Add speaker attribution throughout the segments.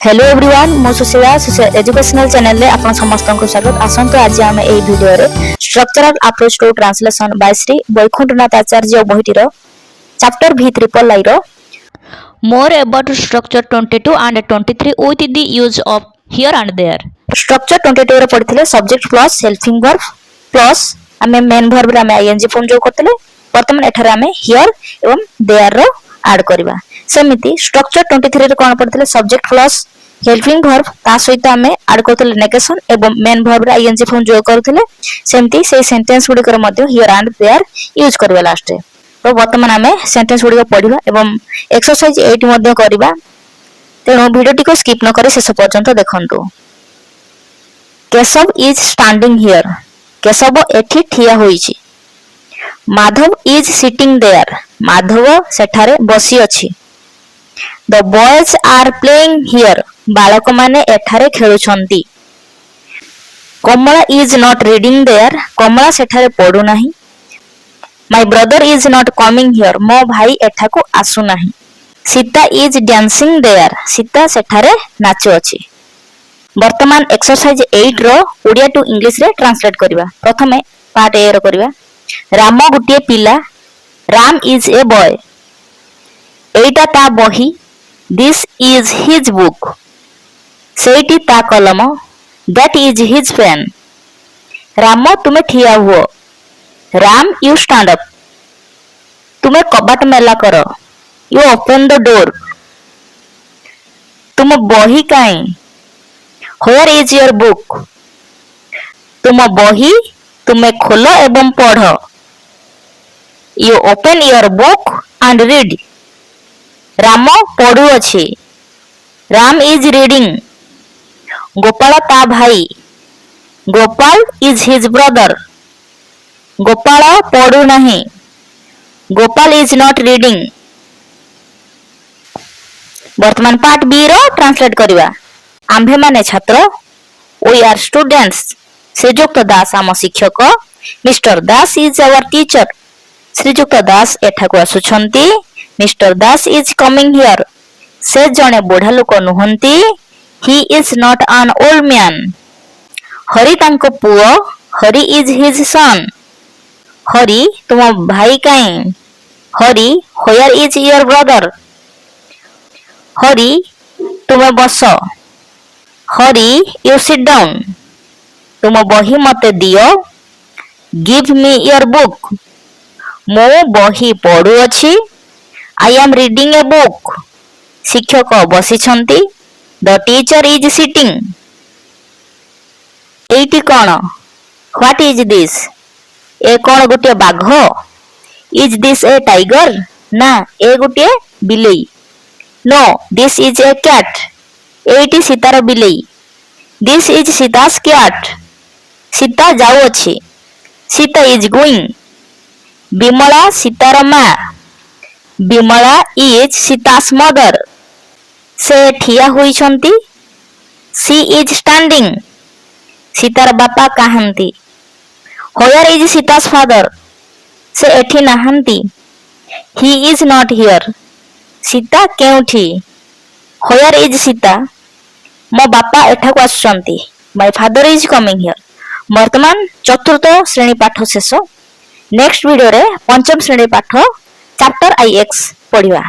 Speaker 1: Hello everyone मो Sushila educational channel रे आपन समस्त को स्वागत। आसंतो आज हम ए वीडियो रे structural approach to translation by Shri Baikunthanath Acharya बहिटीर चैप्टर भी ट्रिपल लाई रो more about structure 22 and 23 with the use of here and there. Structure 22 रे पढिथिले subject plus helping verb plus हमें मेन वर्ब रे हमें आईएनजी फॉर्म जो करथिले वर्तमान एठारे हमें हियर एवं देयर रो ऐड करबा। सेमिति स्ट्रक्चर 23 रे कोन पढिथिले सब्जेक्ट प्लस हेल्पिंग वर्ब ता सहित हमें ऐड करथिले नेगेशन एवं मेन वर्ब रे आईएनजी फॉर्म जो करथिले सेमिति से सेंटेंस गुडी कर मध्ये हियर एंड देयर यूज करबा लास्ट रे। तो वर्तमान हमें सेंटेंस गुडी को पढिबा एवं एक्सरसाइज 8 मध्ये करबा। तेणु वीडियो टी को स्किप न करी शेष पर्यंत देखंतु। Keshav is standing here, Keshav एठी ठिया होईची। Madhav is sitting there, Madhav सेठारे बसी अछि। The boys are playing here, बालक माने एठारे खेलुछंती। Kamala is not reading there, Kamala सेठारे पढु नाही। My brother is not coming here, मो भाई एठाको आसु नाही। Sita is dancing there, Sita सेठारे नाचो अछि। वर्तमान एक्सरसाइज 8 रो ओडिया टू इंग्लिश रे ट्रांसलेट करिवा। प्रथमे पार्ट ए रो करिवा। राम गुटिए पिला, राम इज ए बॉय। एटा ता बही, दिस इज हिज बुक। सेठी ता कलम, that is his pen. Ram तुमे ठिया हुओ, राम यू स्टैंड अप। तुमे कबाट मेला करो, यू ओपन द डोर। तुम बही काई, Where is your book? तुम बही तुमे खोलो एवं पढ़ो। You open your book and read. Ram पढ़ु अछि, राम is reading. गोपाल ता भाई, Gopal is his brother. Gopal पढ़ु नहीं, गोपाल is not reading. वर्तमान पार्ट बी रो ट्रांसलेट करिवा। आम्भे माने छात्र, we are students. Shrijukta Das आम शिक्षक, mister Das is our teacher. Shrijukta Das एठाको आसुछंती, mister Das is coming here. से जणे बुढ़ा लोक नुहंती, he is not an old man. Hari तांको पुओ, Hari is his son. Hari तुम भाई काई, Hari where is your brother. Hari तुम बसो, हरि यू सिट डाउन। तुम बही मते दियो, गिव मी योर बुक। मो बही पढ़ु अछि, I am reading a book. शिक्षक बसी छंती, द टीचर इज सिटिंग। एटी कोन, व्हाट इज दिस? ए कोन गुटे बाघ? Is this a tiger? ना ए गुटे बिलेई। No this is a cat. एटी सीतार बिलेई। This is Sita's cat. Sita जाऊ अछि, सीता इज गोइंग। विमला सीतार माँ, विमला इज सीतास मदर। से ठिया होई छंती, सी इज स्टैंडिंग। सीतार बापा काहंती। Where is Sita's father? से एठी नाहंती, he is not here. Sita केउठी? Where is Sita? मो बापा एठाको आसुचंती, my father is coming here. वर्तमान चतुर्थ श्रेणी पाठ शेष। नेक्स्ट वीडियो रे पंचम श्रेणी पाठ चैप्टर आईएक्स पढिबा।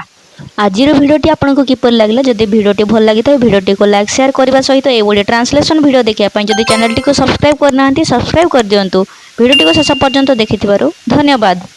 Speaker 1: आजिर वीडियोटी आपनको किपर लागला? जदि वीडियोटी भल लागि त वीडियोटी को लाइक शेयर करबा सहित ए ओडी ट्रांसलेशन वीडियो देखिया पय जदि चैनल टी को सब्सक्राइब करनांती सब्सक्राइब कर दियंतु। वीडियोटी को शेष पर्यंत देखिथिबारु धन्यवाद।